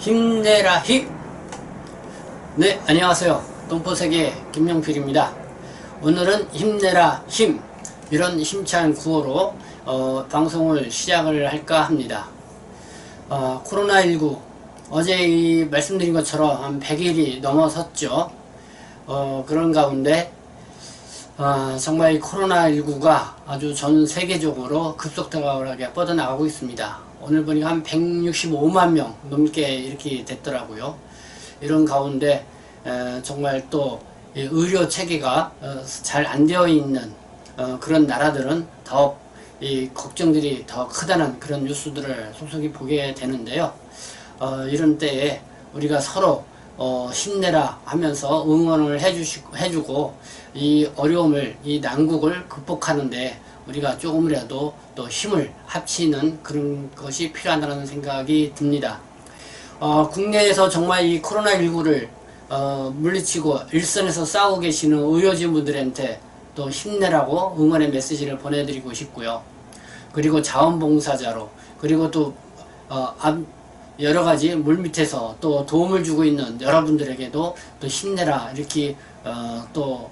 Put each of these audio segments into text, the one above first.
힘내라 힘! 네, 안녕하세요. 동포세계 김용필입니다. 오늘은 힘내라 힘! 이런 힘찬 구호로 방송을 시작을 할까 합니다. 코로나19 어제 말씀드린 것처럼 한 100일이 넘어섰죠. 그런 가운데 정말 이 코로나19가 아주 전 세계적으로 급속도하게 뻗어나가고 있습니다. 오늘 보니까 한 165만 명 넘게 이렇게 됐더라고요. 이런 가운데 정말 또 의료 체계가 잘 안 되어 있는 그런 나라들은 더욱 이 걱정들이 더 크다는 그런 뉴스들을 속속히 보게 되는데요. 이런 때에 우리가 서로 힘내라 하면서 응원을 해주고 이 어려움을, 이 난국을 극복하는데 우리가 조금이라도 또 힘을 합치는 그런 것이 필요하다는 생각이 듭니다. 국내에서 정말 이 코로나19를 물리치고 일선에서 싸우고 계시는 의료진분들한테 또 힘내라고 응원의 메시지를 보내드리고 싶고요. 그리고 자원봉사자로, 그리고 또 여러가지 물밑에서 또 도움을 주고 있는 여러분들에게도 또 힘내라 이렇게 또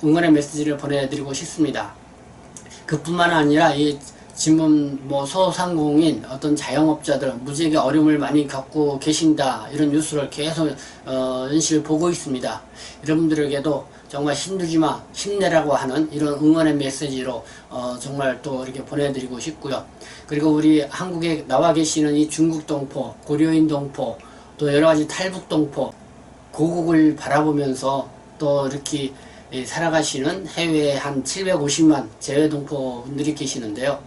응원의 메시지를 보내드리고 싶습니다. 그뿐만 아니라 이 지금 소상공인 어떤 자영업자들 무지하게 어려움을 많이 겪고 계신다 이런 뉴스를 계속 연실 보고 있습니다. 여러분들에게도 정말 힘들지만 힘내라고 하는 이런 응원의 메시지로 정말 또 이렇게 보내드리고 싶고요. 그리고 우리 한국에 나와 계시는 이 중국 동포, 고려인 동포, 또 여러가지 탈북 동포, 고국을 바라보면서 또 이렇게 살아가시는 해외에 한 750만 재외동포 분들이 계시는데요.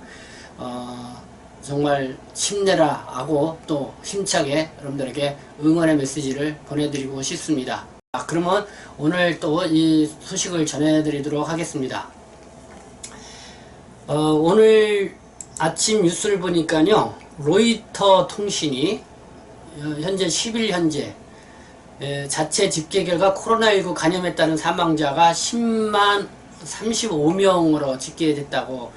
정말 힘내라 하고 또 힘차게 여러분들에게 응원의 메시지를 보내드리고 싶습니다. 그러면 오늘 또 이 소식을 전해드리도록 하겠습니다. 오늘 아침 뉴스를 보니까요, 로이터 통신이 현재 10일 현재 자체 집계 결과 코로나19 감염에 따른 사망자가 10만 35명으로 집계됐다고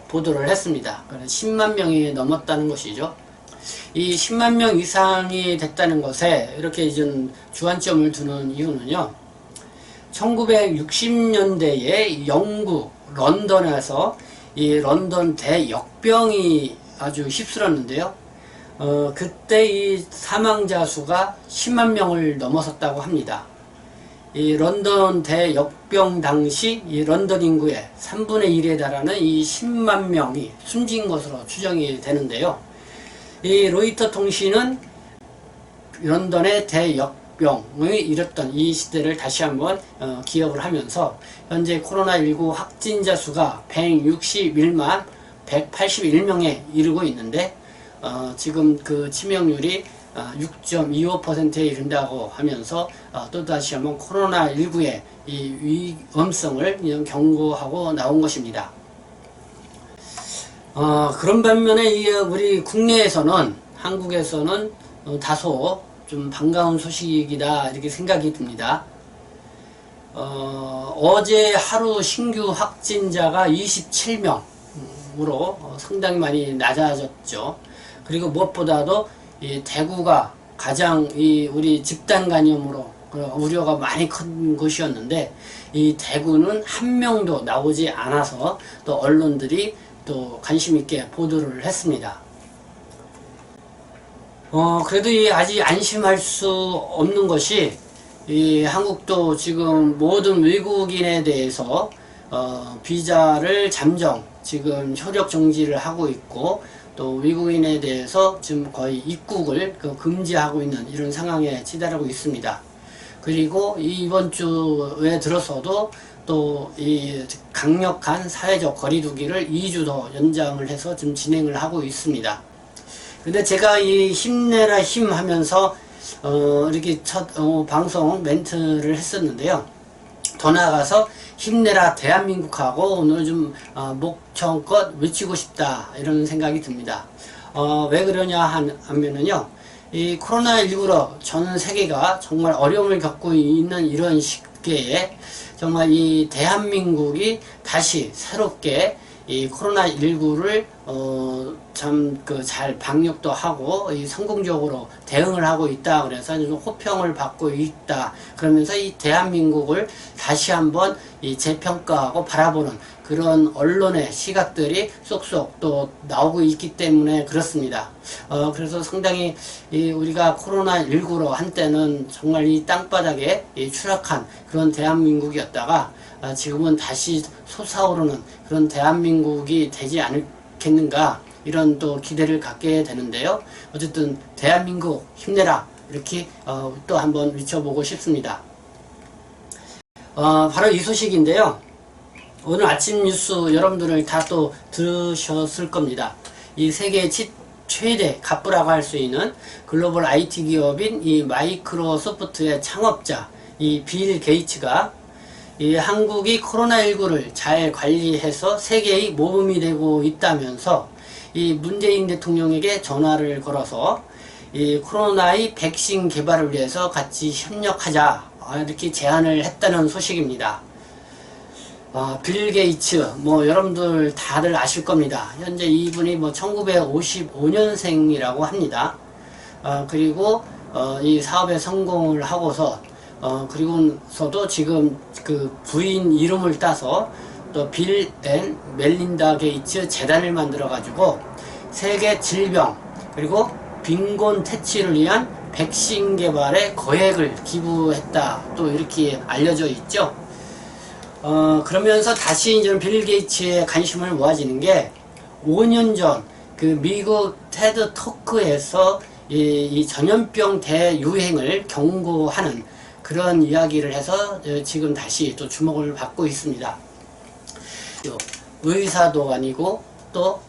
보도를 했습니다. 그래서 10만 명이 넘었다는 것이죠. 이 10만 명 이상이 됐다는 것에 이렇게 좀 주안점을 두는 이유는요, 1960년대에 영국 런던에서 이 런던 대역병이 아주 휩쓸었는데요. 그때 이 사망자 수가 10만 명을 넘어섰다고 합니다. 이 런던 대역병 당시 이 런던 인구의 3분의 1에 달하는 이 10만 명이 숨진 것으로 추정이 되는데요. 이 로이터 통신은 런던의 대역병이 일었던 이 시대를 다시 한번 기억을 하면서 현재 코로나19 확진자 수가 161만 181명에 이르고 있는데 지금 그 치명률이 6.25%에 이른다고 하면서 또다시 한번 코로나19의 이 위험성을 경고하고 나온 것입니다. 그런 반면에 우리 국내에서는, 한국에서는 다소 좀 반가운 소식이다 이렇게 생각이 듭니다. 어제 하루 신규 확진자가 27명으로 상당히 많이 낮아졌죠. 그리고 무엇보다도 이 대구가 가장 우리 집단 감염으로 우려가 많이 큰 곳이었는데, 이 대구는 한 명도 나오지 않아서 또 언론들이 또 관심 있게 보도를 했습니다. 그래도 아직 안심할 수 없는 것이, 이 한국도 지금 모든 외국인에 대해서 비자를 잠정, 지금 효력 정지를 하고 있고, 또 외국인에 대해서 지금 거의 입국을 금지하고 있는 이런 상황에 치달하고 있습니다. 그리고 이번 주에 들어서도 또 이 강력한 사회적 거리두기를 2주 더 연장을 해서 지금 진행을 하고 있습니다. 근데 제가 이 힘내라 힘 하면서 이렇게 첫 방송 멘트를 했었는데요. 더 나아가서 힘내라 대한민국하고 오늘 좀 목청껏 외치고 싶다 이런 생각이 듭니다. 왜 그러냐 하면은요, 이 코로나19로 전 세계가 정말 어려움을 겪고 있는 이런 시기에 정말 이 대한민국이 다시 새롭게 이 코로나19를 참 잘 방역도 하고 성공적으로 대응을 하고 있다. 그래서 좀 호평을 받고 있다. 그러면서 이 대한민국을 다시 한번 이 재평가하고 바라보는 그런 언론의 시각들이 쏙쏙 또 나오고 있기 때문에 그렇습니다. 그래서 상당히 우리가 코로나19로 한때는 정말 이 땅바닥에 추락한 그런 대한민국이었다가 지금은 다시 솟아오르는 그런 대한민국이 되지 않겠는가, 이런 또 기대를 갖게 되는데요. 어쨌든 대한민국 힘내라, 이렇게 또 한번 외쳐보고 싶습니다. 바로 이 소식인데요. 오늘 아침 뉴스 여러분들을 다 또 들으셨을 겁니다. 이 세계 최대 갑부라고 할 수 있는 글로벌 IT 기업인 이 마이크로소프트의 창업자 이 빌 게이츠가 이 한국이 코로나19를 잘 관리해서 세계의 모범이 되고 있다면서 이 문재인 대통령에게 전화를 걸어서 이 코로나의 백신 개발을 위해서 같이 협력하자, 이렇게 제안을 했다는 소식입니다. 빌 게이츠, 여러분들 다들 아실 겁니다. 현재 이분이 1955년생이라고 합니다. 그리고 이 사업에 성공을 하고서 그리고서도 지금 그 부인 이름을 따서 또 빌 앤 멜린다 게이츠 재단을 만들어 가지고 세계 질병 그리고 빈곤 퇴치를 위한 백신 개발에 거액을 기부했다, 또 이렇게 알려져 있죠. 그러면서 다시 이제 빌 게이츠의 관심을 모아지는 게 5년 전 그 미국 테드 토크에서 이 전염병 대유행을 경고하는 그런 이야기를 해서 지금 다시 또 주목을 받고 있습니다. 의사도 아니고 또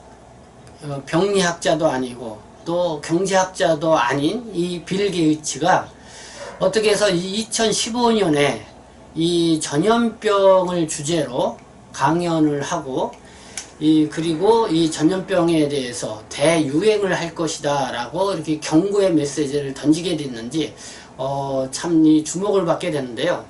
병리학자도 아니고 또 경제학자도 아닌 이 빌 게이츠가 어떻게 해서 2015년에 이 전염병을 주제로 강연을 하고 그리고 이 전염병에 대해서 대유행을 할 것이다 라고 이렇게 경고의 메시지를 던지게 됐는지 참 이 주목을 받게 되는데요.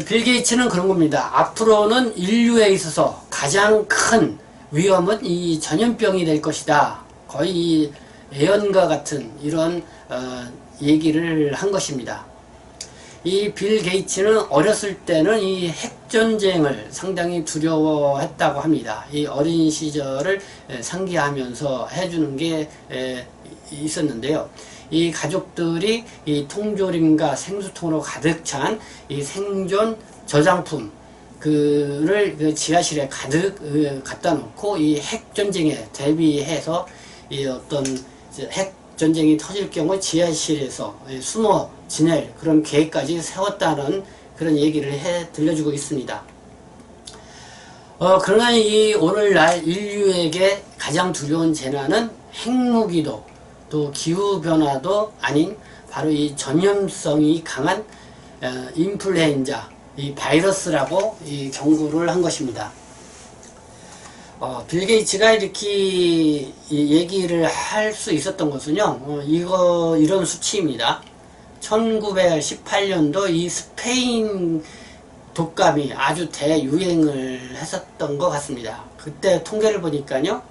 빌 게이츠는 그런 겁니다. 앞으로는 인류에 있어서 가장 큰 위험은 이 전염병이 될 것이다. 거의 이 예언과 같은 이런 얘기를 한 것입니다. 이 빌 게이츠는 어렸을 때는 이 핵전쟁을 상당히 두려워했다고 합니다. 이 어린 시절을 상기하면서 해주는 게 있었는데요. 이 가족들이 이 통조림과 생수통으로 가득 찬 이 생존 저장품 그를 그 지하실에 가득 갖다 놓고 이 핵전쟁에 대비해서 이 어떤 핵전쟁이 터질 경우 지하실에서 숨어 지낼 그런 계획까지 세웠다는 그런 얘기를 들려주고 있습니다. 그러나 이 오늘날 인류에게 가장 두려운 재난은 핵무기도 또 기후변화도 아닌 바로 이 전염성이 강한 인플루엔자, 이 바이러스라고 이 경고를 한 것입니다. 빌 게이츠가 이렇게 얘기를 할 수 있었던 것은요, 이런 수치입니다. 1918년도 이 스페인 독감이 아주 대유행을 했었던 것 같습니다. 그때 통계를 보니까요,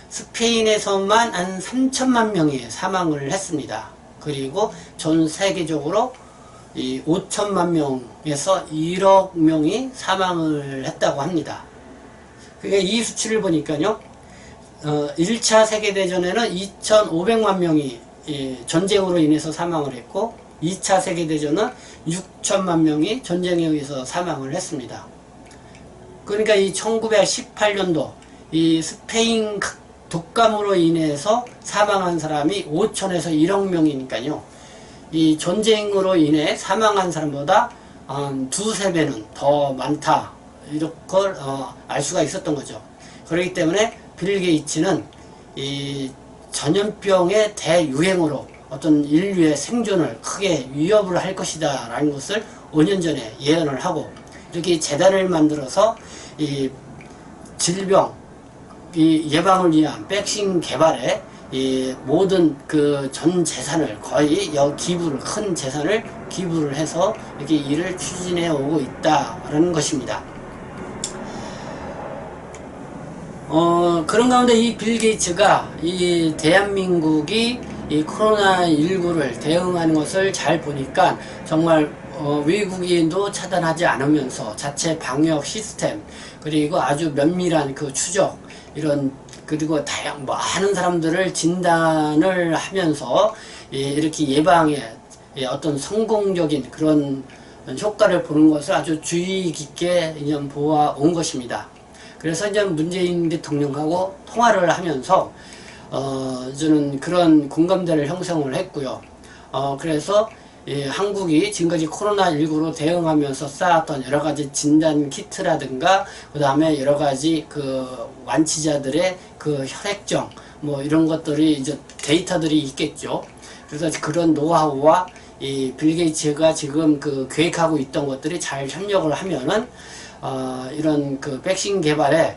스페인에서만 한 3천만 명이 사망을 했습니다. 그리고 전 세계적으로 이 5천만 명에서 1억 명이 사망을 했다고 합니다. 그게 이 수치를 보니까요, 1차 세계대전에는 2,500만 명이 전쟁으로 인해서 사망을 했고, 2차 세계대전은 6천만 명이 전쟁에 의해서 사망을 했습니다. 그러니까 이 1918년도 이 스페인 독감으로 인해서 사망한 사람이 5천에서 1억 명이니까요. 이 전쟁으로 인해 사망한 사람보다 두세 배는 더 많다. 이렇게 알 수가 있었던 거죠. 그렇기 때문에 빌 게이츠는 이 전염병의 대유행으로 어떤 인류의 생존을 크게 위협을 할 것이다 라는 것을 5년 전에 예언을 하고 이렇게 재단을 만들어서 이 질병 이 예방을 위한 백신 개발에 이 모든 그 전 재산을 거의 큰 재산을 기부를 해서 이렇게 일을 추진해 오고 있다라는 것입니다. 그런 가운데 이 빌 게이츠가 이 대한민국이 이 코로나19를 대응하는 것을 잘 보니까 정말 외국인도 차단하지 않으면서 자체 방역 시스템, 그리고 아주 면밀한 그 추적, 이런, 그리고 많은 사람들을 진단을 하면서 이렇게 예방에 어떤 성공적인 그런 효과를 보는 것을 아주 주의 깊게 보아온 것입니다. 그래서 이제 문재인 대통령하고 통화를 하면서 저는 그런 공감대를 형성을 했고요. 그래서 한국이 지금까지 코로나19로 대응하면서 쌓았던 여러가지 진단 키트라든가, 그 다음에 여러가지 그 완치자들의 그 혈액정, 뭐 이런 것들이 이제 데이터들이 있겠죠. 그래서 그런 노하우와 이 빌 게이츠가 지금 그 계획하고 있던 것들이 잘 협력을 하면은 이런 그 백신 개발에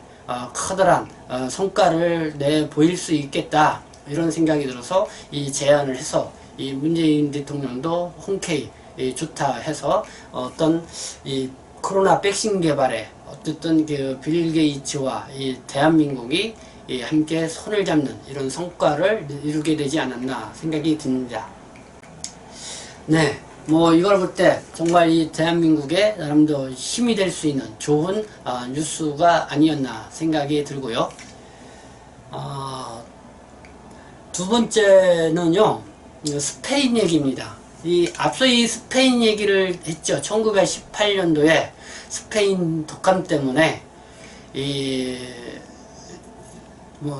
커다란 성과를 내 보일 수 있겠다, 이런 생각이 들어서 이 제안을 해서 이 문재인 대통령도 흔쾌히 좋다 해서 어떤 이 코로나 백신 개발에 어쨌든 그 빌 게이츠와 이 대한민국이 함께 손을 잡는 이런 성과를 이루게 되지 않았나 생각이 듭니다. 네, 뭐 이걸 볼 때 정말 이 대한민국에 나름대로 힘이 될 수 있는 좋은 뉴스가 아니었나 생각이 들고요. 두 번째는요, 스페인 얘기입니다. 앞서 이 스페인 얘기를 했죠. 1918년도에 스페인 독감 때문에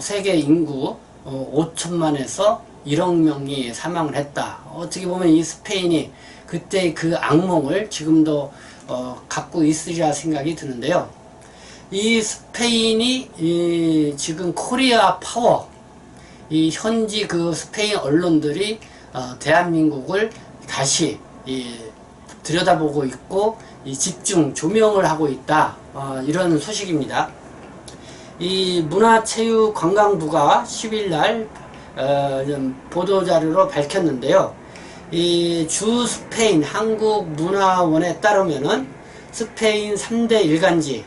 세계 인구 5천만에서 1억 명이 사망을 했다. 어떻게 보면 이 스페인이 그때 그 악몽을 지금도 갖고 있으리라 생각이 드는데요. 이 스페인이 지금 코리아 파워, 이 현지 그 스페인 언론들이 대한민국을 다시 들여다보고 있고 집중 조명을 하고 있다, 이런 소식입니다. 이 문화체육관광부가 10일날 보도자료로 밝혔는데요. 이 주 스페인 한국문화원에 따르면은 스페인 3대 일간지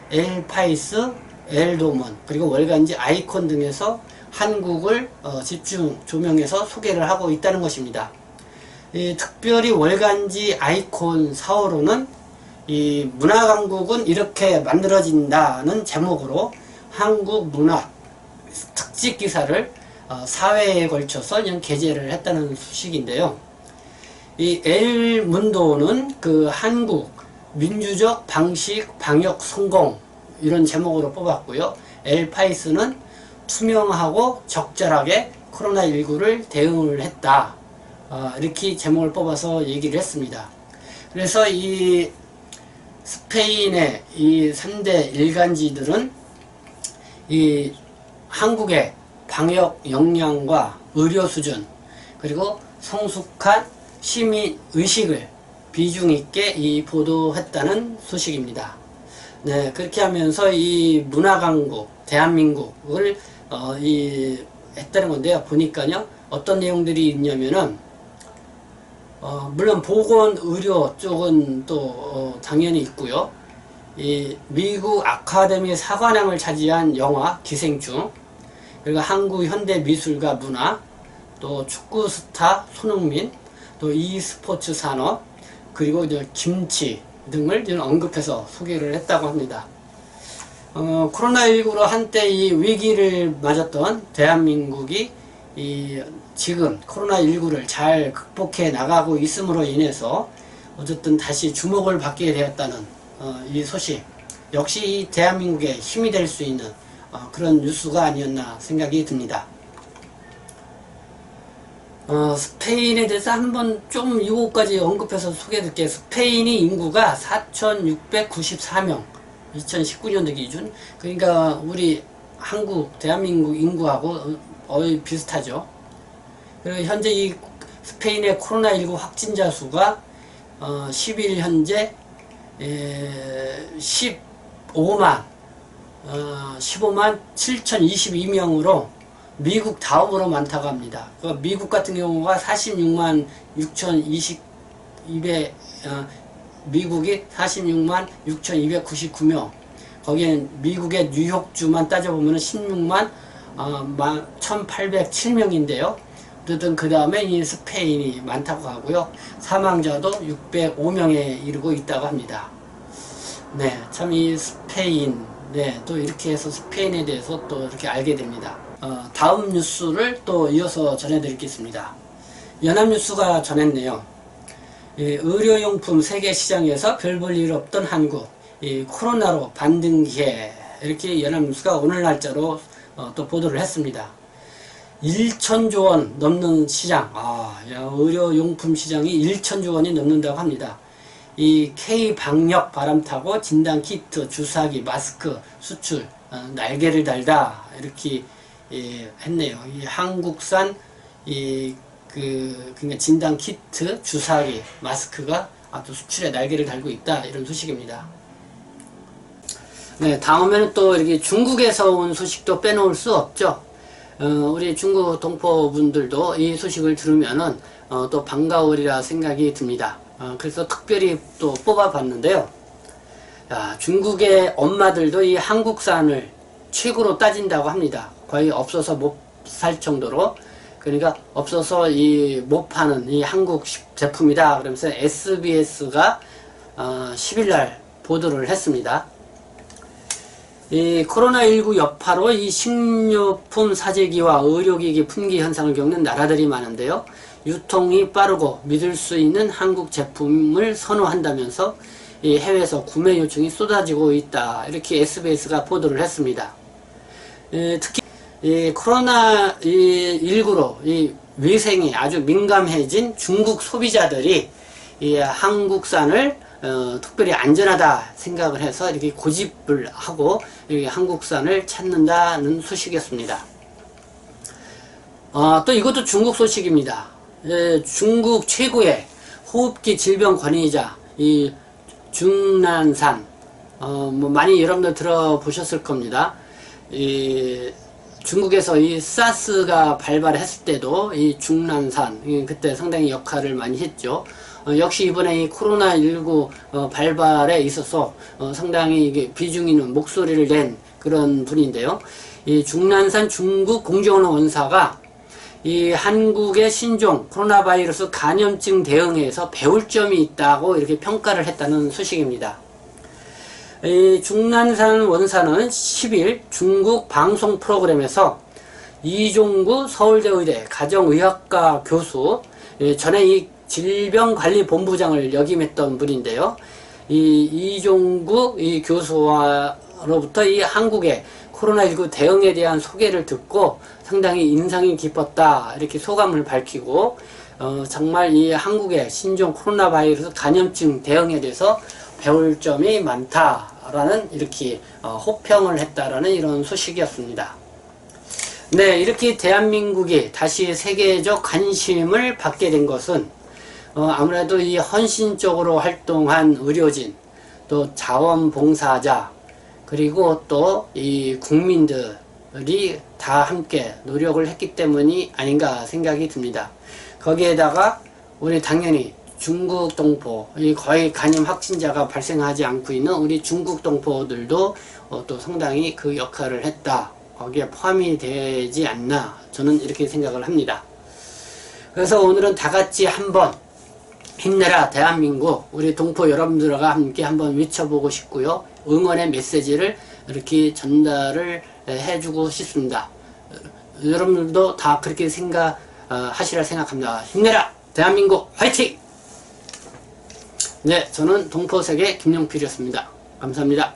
엘파이스, 엘도몬, 그리고 월간지 아이콘 등에서 한국을 집중 조명해서 소개를 하고 있다는 것입니다. 특별히 월간지 아이콘 4호로는 이 문화강국은 이렇게 만들어진다는 제목으로 한국 문화 특집 기사를 4회에 걸쳐서 게재를 했다는 소식인데요. 이 엘문도는 그 한국 민주적 방식 방역 성공, 이런 제목으로 뽑았고요. 엘파이스는 투명하고 적절하게 코로나19를 대응을 했다, 이렇게 제목을 뽑아서 얘기를 했습니다. 그래서 이 스페인의 이 3대 일간지들은 이 한국의 방역 역량과 의료 수준, 그리고 성숙한 시민 의식을 비중 있게 보도했다는 소식입니다. 네, 그렇게 하면서 이 문화강국 대한민국을 했다는 건데요. 보니까요, 어떤 내용들이 있냐면은 물론 보건의료 쪽은 또 당연히 있고요. 이 미국 아카데미 사관왕을 차지한 영화 기생충, 그리고 한국 현대미술과 문화, 또 축구 스타 손흥민, 또 e스포츠 산업, 그리고 이제 김치 등을 언급해서 소개를 했다고 합니다. 코로나19로 한때 이 위기를 맞았던 대한민국이 지금 코로나19를 잘 극복해 나가고 있음으로 인해서 어쨌든 다시 주목을 받게 되었다는 이 소식, 역시 이 대한민국의 힘이 될 수 있는 그런 뉴스가 아니었나 생각이 듭니다. 스페인에 대해서 한번 좀 이거까지 언급해서 소개해드릴게요. 스페인이 인구가 4,694명, 2019년도 기준. 그러니까 우리 한국, 대한민국 인구하고 거의 비슷하죠. 그리고 현재 이 스페인의 코로나19 확진자 수가 10일 현재 15만 7,022명으로 미국 다음으로 많다고 합니다. 미국 같은 경우가 46만 6,022배, 미국이 46만 6,299명, 거기는 미국의 뉴욕주만 따져보면 16만 1807명인데요. 어쨌든 그 다음에 이 스페인이 많다고 하고요. 사망자도 605명에 이르고 있다고 합니다. 네, 참 이 스페인, 네, 또 이렇게 해서 스페인에 대해서 또 이렇게 알게 됩니다. 다음 뉴스를 또 이어서 전해드리겠습니다. 연합뉴스가 전했네요. 의료용품 세계 시장에서 별 볼 일 없던 한국, 코로나로 반등기에, 이렇게 연합뉴스가 오늘 날짜로 또 보도를 했습니다. 1천조 원 넘는 시장, 의료용품 시장이 1천조 원이 넘는다고 합니다. 이 K-방역 바람타고 진단키트, 주사기, 마스크 수출, 날개를 달다, 이렇게 했네요. 이 한국산 그러니까 진단키트, 주사기, 마스크가 또 수출에 날개를 달고 있다, 이런 소식입니다. 네, 다음에는 또 이렇게 중국에서 온 소식도 빼놓을 수 없죠. 우리 중국 동포분들도 이 소식을 들으면은 또 반가우리라 생각이 듭니다. 그래서 특별히 또 뽑아봤는데요. 중국의 엄마들도 이 한국산을 최고로 따진다고 합니다. 거의 없어서 못 살 정도로. 그러니까 없어서 못 파는 이 한국 제품이다, 그러면서 SBS가 10일날 보도를 했습니다. 이 코로나19 여파로 이 식료품 사재기와 의료기기 품귀 현상을 겪는 나라들이 많은데요. 유통이 빠르고 믿을 수 있는 한국 제품을 선호한다면서 이 해외에서 구매 요청이 쏟아지고 있다, 이렇게 SBS가 보도를 했습니다. 특히 이 코로나19로 이 위생이 아주 민감해진 중국 소비자들이 이 한국산을 특별히 안전하다 생각을 해서 이렇게 고집을 하고 이렇게 한국산을 찾는다는 소식이었습니다. 또 이것도 중국 소식입니다. 중국 최고의 호흡기 질병 권위자 이 중난산, 많이 여러분들 들어보셨을 겁니다. 중국에서 이 사스가 발발했을 때도 이 중난산, 그때 상당히 역할을 많이 했죠. 역시 이번에 이 코로나19 발발에 있어서 상당히 이게 비중 있는 목소리를 낸 그런 분인데요. 이 중난산 중국 공정원 원사가 이 한국의 신종 코로나 바이러스 감염증 대응에서 배울 점이 있다고 이렇게 평가를 했다는 소식입니다. 이 중난산 원사는 10일 중국 방송 프로그램에서 이종구 서울대 의대 가정의학과 교수, 전에 이 질병관리본부장을 역임했던 분인데요. 이종구 이 교수로부터 이 한국의 코로나19 대응에 대한 소개를 듣고 상당히 인상이 깊었다, 이렇게 소감을 밝히고 정말 이 한국의 신종 코로나 바이러스 감염증 대응에 대해서 배울 점이 많다라는 이렇게 호평을 했다라는 이런 소식이었습니다. 네, 이렇게 대한민국이 다시 세계적 관심을 받게 된 것은 아무래도 이 헌신적으로 활동한 의료진, 또 자원봉사자, 그리고 또 이 국민들이 다 함께 노력을 했기 때문이 아닌가 생각이 듭니다. 거기에다가 우리 당연히 중국 동포, 거의 간염 확진자가 발생하지 않고 있는 우리 중국 동포들도 또 상당히 그 역할을 했다, 거기에 포함이 되지 않나, 저는 이렇게 생각을 합니다. 그래서 오늘은 다 같이 한번 힘내라 대한민국, 우리 동포 여러분들과 함께 한번 외쳐보고 싶고요. 응원의 메시지를 이렇게 전달을 해주고 싶습니다. 여러분들도 다 그렇게 생각하시라 생각합니다. 힘내라 대한민국 화이팅! 네, 저는 동포세계 김용필이었습니다. 감사합니다.